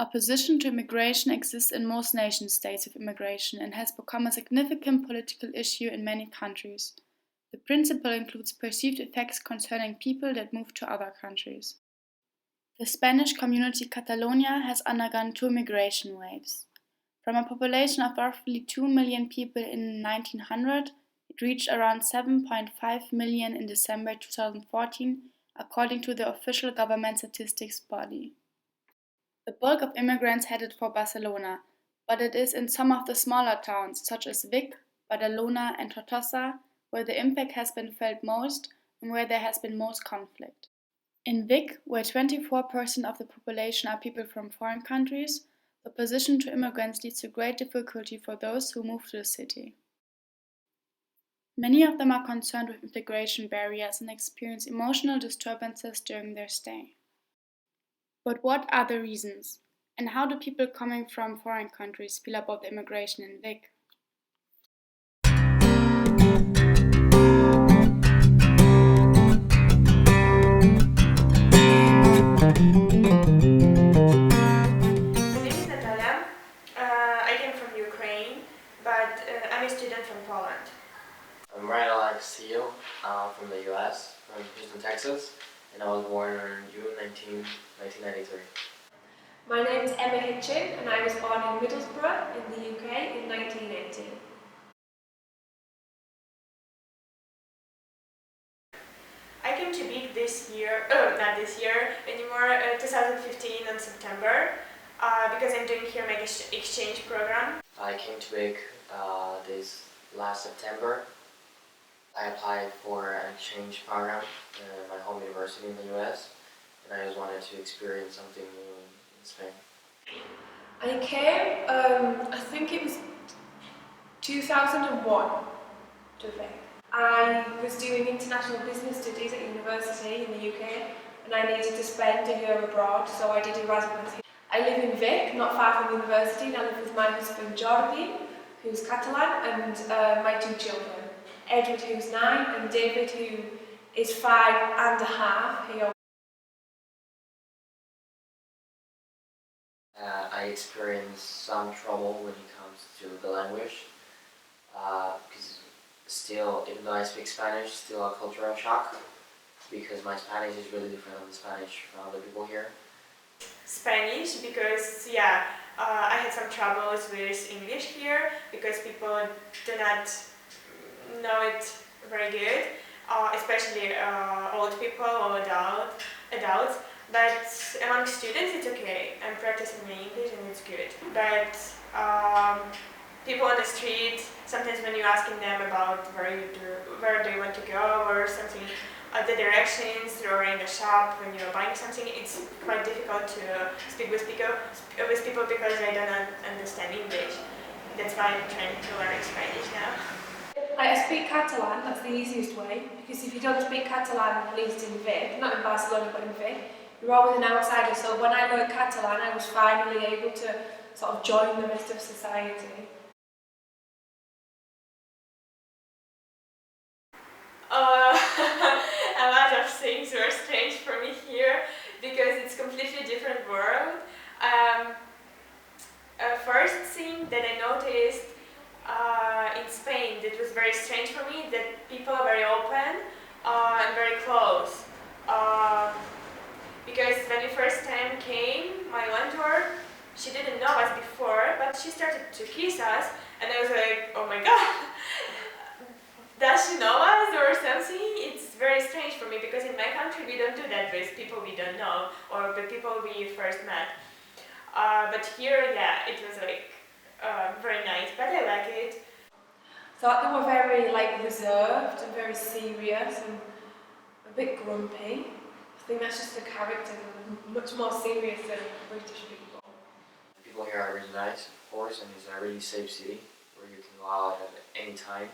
Opposition to immigration exists in most nation states with immigration and has become a significant political issue in many countries. The principle includes perceived effects concerning people that move to other countries. The Spanish community Catalonia has undergone two migration waves. From a population of roughly 2 million people in 1900, it reached around 7.5 million in December 2014, according to the official government statistics body. The bulk of immigrants headed for Barcelona, but it is in some of the smaller towns, such as Vic, Badalona, and Tortosa, where the impact has been felt most and where there has been most conflict. In Vic, where 24% of the population are people from foreign countries, the opposition to immigrants leads to great difficulty for those who move to the city. Many of them are concerned with integration barriers and experience emotional disturbances during their stay. But what are the reasons? And how do people coming from foreign countries feel about the immigration in Vic? My name is Natalia. I came from Ukraine, but I'm a student from Poland. I'm Wiola from the US, from Houston, Texas, and I was born on June 1993. My name is Emma Hitchin and I was born in Middlesbrough in the UK in 1980. I came to Big not this year anymore, 2015 in September, because I'm doing here my exchange program. I came to Wake this last September. I applied for an exchange program at my home university in the US, and I just wanted to experience something new in Spain. I came, I think it was 2001 to Vic. I was doing international business studies at university in the UK and I needed to spend a year abroad, so I did Erasmus. I live in Vic, not far from university, and I live with my husband Jordi, who's Catalan, and my two children, Edward, who's 9, and David, who is 5.5. I experienced some trouble when it comes to the language, because still, even though I speak Spanish, still a cultural shock, because my Spanish is really different than the Spanish from other people here. Spanish, because I had some troubles with English here, because people do not know it very good, especially old people or adults. But among students, it's okay. I'm practicing my English and it's good. But people on the street, sometimes when you're asking them about where do you want to go or something, the directions, or in the shop when you're buying something, it's quite difficult to speak with people because they don't understand English. That's why I'm trying to learn Spanish now. I speak Catalan, that's the easiest way, because if you don't speak Catalan, at least in Vic, not in Barcelona but in Vic, you're always an outsider. So when I learned Catalan, I was finally able to sort of join the rest of society. A lot of things were strange for me here because it's a completely different world. First thing that I noticed in Spain that was very strange for me, that people are very open and very close. Because when we first time came, my mentor, she didn't know us before, but she started to kiss us, and I was like, oh my god, does she know us or something? It's very strange for me because in my country we don't do that with people we don't know or the people we first met. But here, it was like very nice, but I like it. Thought they were very reserved and very serious and a bit grumpy. I think that's just the character, much more serious than British people. People here are really nice, of course, and it's a really safe city where you can go out at any time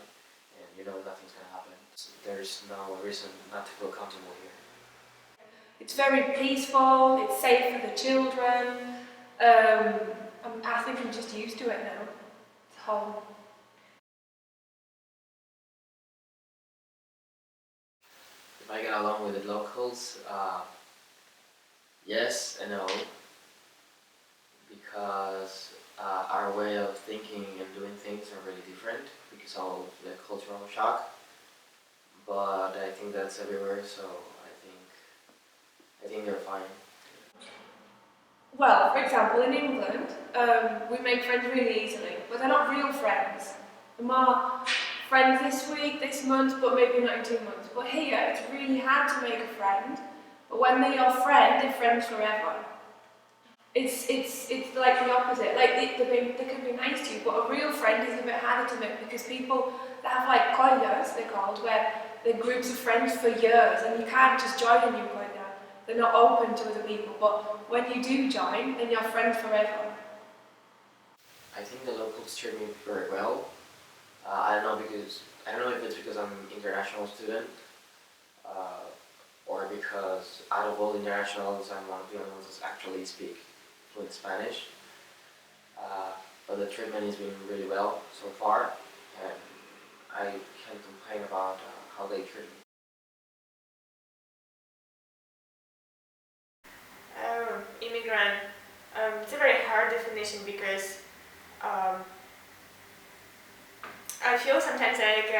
and you know nothing's going to happen. So there's no reason not to feel comfortable here. It's very peaceful, it's safe for the children. I think I'm just used to it now. It's home. If I get along with the locals, yes and no. because of the cultural shock. But I think that's everywhere, so I think they're fine. Well, for example, in England, we make friends really easily, but they're not real friends. They're more friends this week, this month, but maybe not in 2 months. But here, it's really hard to make a friend, but when they're your friend, they're friends forever. It's like the opposite. Like they can be nice to you, but a real friend is a bit harder to make because people that have like kolas, they're called, where they're groups of friends for years, and you can't just join a new kola. They're not open to other people. But when you do join, then you're friends forever. I think the locals treat me very well. I don't know if it's because I'm an international student, or because out of all internationals, I'm one of the only ones that actually speak fluent Spanish. But the treatment has been really well so far, and I can't complain about how they treat me. Immigrant. It's a very hard definition because I feel sometimes like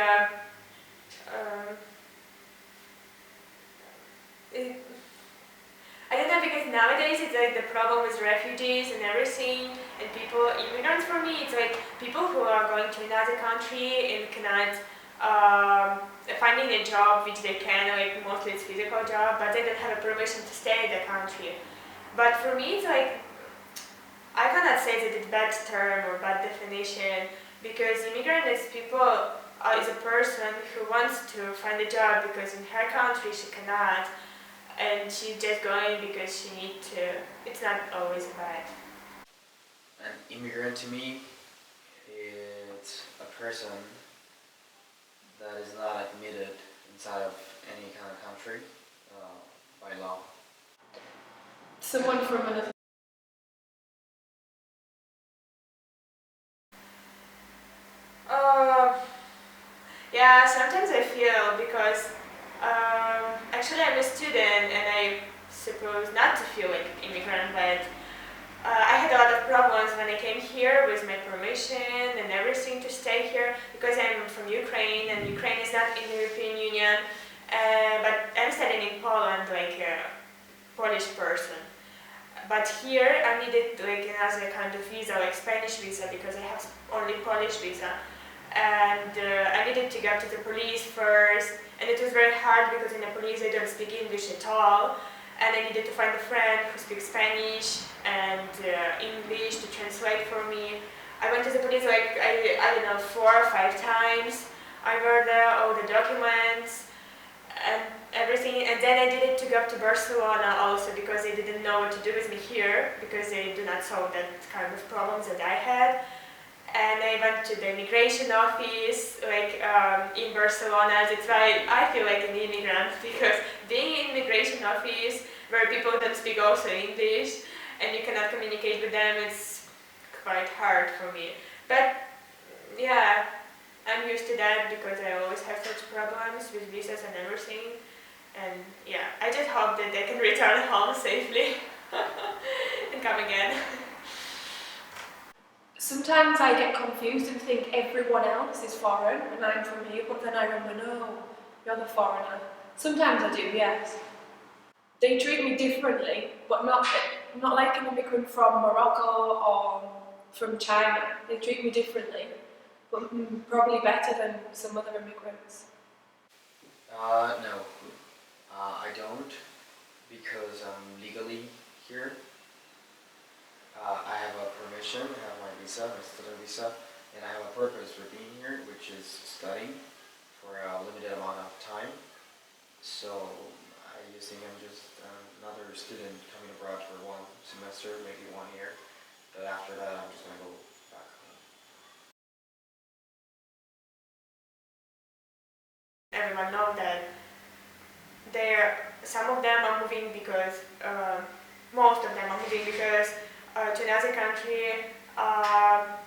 I don't know, because nowadays it's like the problem with refugees and everything, and people, immigrants for me, it's like people who are going to another country and cannot finding a job which they can, like mostly it's physical job, but they don't have a permission to stay in the country. But for me, it's like, I cannot say that it's bad term or bad definition, because immigrant is people, is a person who wants to find a job because in her country she cannot, and she's just going because she needs to. It's not always bad. An immigrant to me is a person that is not admitted inside of any kind of country by law. Someone from another. Yeah, sometimes I feel because actually I'm a student and I suppose not to feel like immigrant, but I had a lot of problems when I came here with my permission and everything to stay here because I'm from Ukraine and Ukraine is not in the European Union, but I'm studying in Poland like a Polish person. But here I needed like another kind of visa, like Spanish visa, because I have only Polish visa. And I needed to go to the police first, and it was very hard because in the police I don't speak English at all, and I needed to find a friend who speaks Spanish and English to translate for me. I went to the police like, I don't know, 4 or 5 times. I wrote there all the documents and everything, and then I needed to go to Barcelona also because they didn't know what to do with me here because they do not solve that kind of problems that I had. And I went to the immigration office, like in Barcelona. That's why I feel like an immigrant, because being in immigration office where people don't speak also English and you cannot communicate with them, it's quite hard for me. But yeah, I'm used to that because I always have such problems with visas and everything. And yeah, I just hope that I can return home safely and come again. Sometimes I get confused and think everyone else is foreign and I'm from here, but then I remember, no, you're the foreigner. Sometimes I do, yes. They treat me differently, but not like an immigrant from Morocco or from China. They treat me differently, but probably better than some other immigrants. No, I don't, because I'm legally here. I have a permission, I have my visa, my student visa, and I have a purpose for being here, which is studying for a limited amount of time. So I just think I'm just another student coming abroad for 1 semester, maybe 1 year. But after that, I'm just gonna go back home. Everyone knows that some of them are moving because, most of them are moving because to another country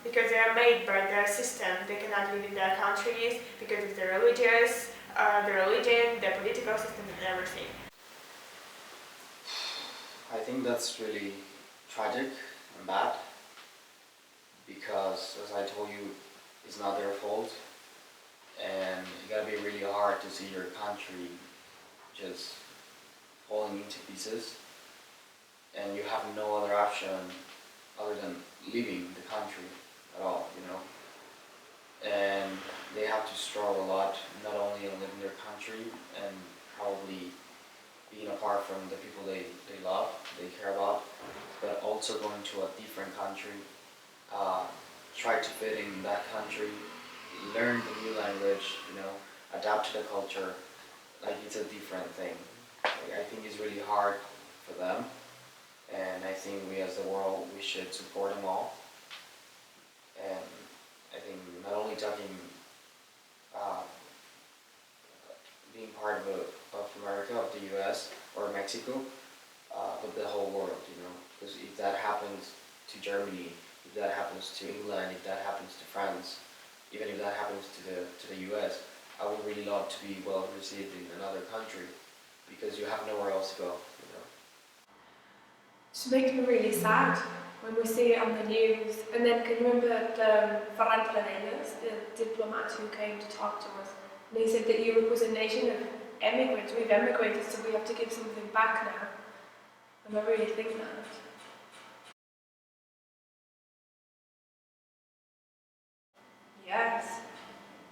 because they are made by their system. They cannot live in their countries because of their religion, their political system and everything. I think that's really tragic and bad because, as I told you, it's not their fault. and it gotta be really hard to see your country just falling into pieces, and you have no other option other than leaving the country at all, you know. And they have to struggle a lot, not only in living their country and probably being apart from the people they love, they care about, but also going to a different country, try to fit in that country, learn the new language, you know, adapt to the culture. Like, it's a different thing. Like, I think it's really hard for them, and I think we as the world, we should support them all. And I think not only talking, being part of America, of the US or Mexico, but the whole world, you know, because if that happens to Germany, if that happens to England, if that happens to France, even if that happens to the US, I would really love to be well received in another country, because you have nowhere else to go, you know. It makes me really sad when we see it on the news. And then can you remember the the diplomat who came to talk to us? And he said that Europe was a nation of emigrants. We've emigrated, so we have to give something back now. And I really think that. Yes,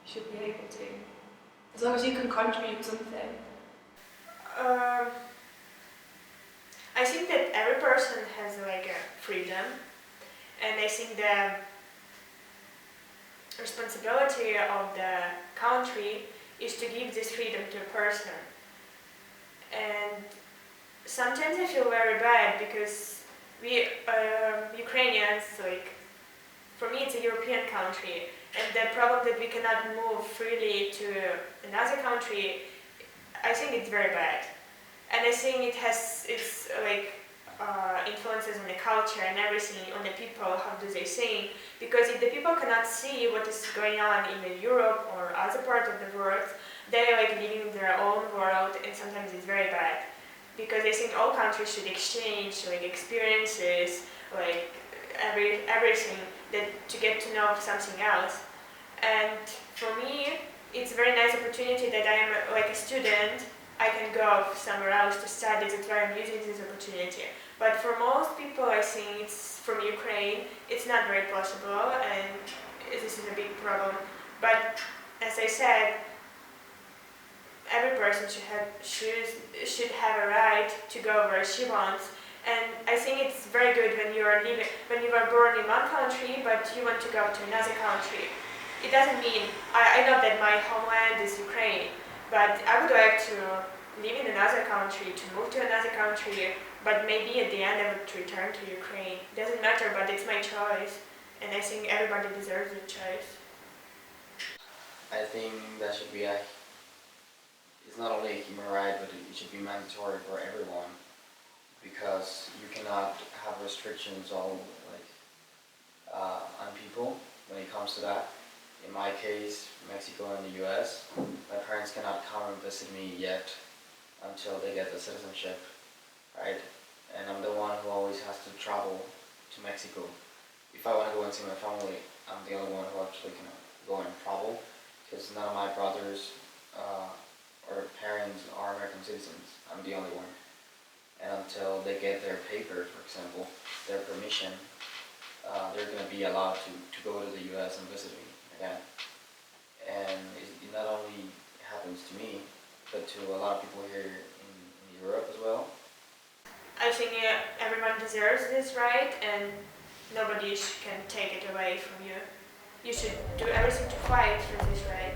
you should be able to. As long as you can contribute something. I think that every person has like a freedom, and I think the responsibility of the country is to give this freedom to a person. And sometimes I feel very bad because we Ukrainians, like, for me it's a European country, and the problem that we cannot move freely to another country, I think it's very bad. And I think it has its influences on the culture and everything, on the people, how do they think. Because if the people cannot see what is going on in Europe or other parts of the world, they are like living in their own world, and sometimes it's very bad. Because I think all countries should exchange like experiences, like everything, that to get to know something else. And for me, it's a very nice opportunity that I am like a student. I can go somewhere else to study. That's why I'm using this opportunity. But for most people, I think it's from Ukraine, it's not very possible, and this is a big problem. But as I said, every person should have a right to go where she wants. And I think it's very good when you are born in one country, but you want to go to another country. It doesn't mean I know that my homeland is Ukraine, but I would like to live in another country, to move to another country, but maybe at the end I would return to Ukraine. It doesn't matter, but it's my choice, and I think everybody deserves a choice. I think that should be it's not only a human right, but it should be mandatory for everyone, because you cannot have restrictions on people when it comes to that. In my case, Mexico and the US, my parents cannot come and visit me yet until they get the citizenship, right? And I'm the one who always has to travel to Mexico. If I want to go and see my family, I'm the only one who actually can go and travel, because none of my brothers or parents are American citizens. I'm the only one. And until they get their papers, for example, their permission, they're going to be allowed to go to the US and visit me again. And it not only happens to me, but to a lot of people here in Europe as well. I think everyone deserves this right, and nobody can take it away from you. You should do everything to fight for this right.